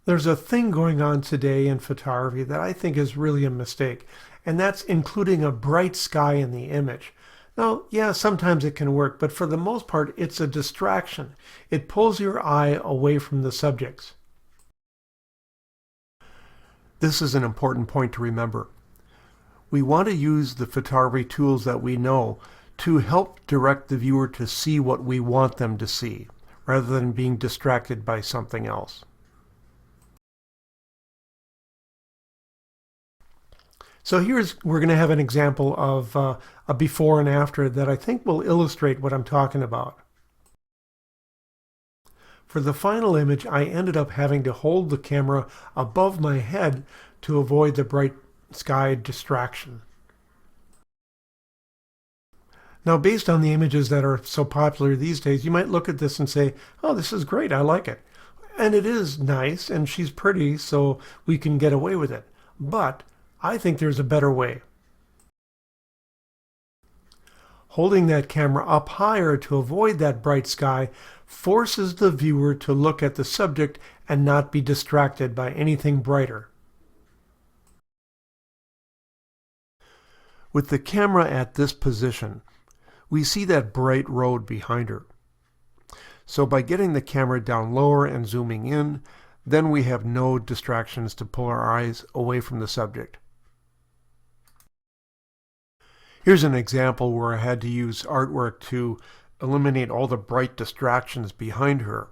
There's a thing going on today in photography that I think is really a mistake, and that's including a bright sky in the image. Now, yeah, sometimes it can work, but for the most part, it's a distraction. It pulls your eye away from the subjects. This is an important point to remember. We want to use the photography tools that we know to help direct the viewer to see what we want them to see, rather than being distracted by something else. So we're going to have an example of a before and after that I think will illustrate what I'm talking about. For the final image, I ended up having to hold the camera above my head to avoid the bright sky distraction. Now, based on the images that are so popular these days, you might look at this and say, oh, this is great, I like it. And it is nice, and she's pretty, so we can get away with it. But I think there's a better way. Holding that camera up higher to avoid that bright sky forces the viewer to look at the subject and not be distracted by anything brighter. With the camera at this position, we see that bright road behind her. So by getting the camera down lower and zooming in, then we have no distractions to pull our eyes away from the subject. Here's an example where I had to use artwork to eliminate all the bright distractions behind her.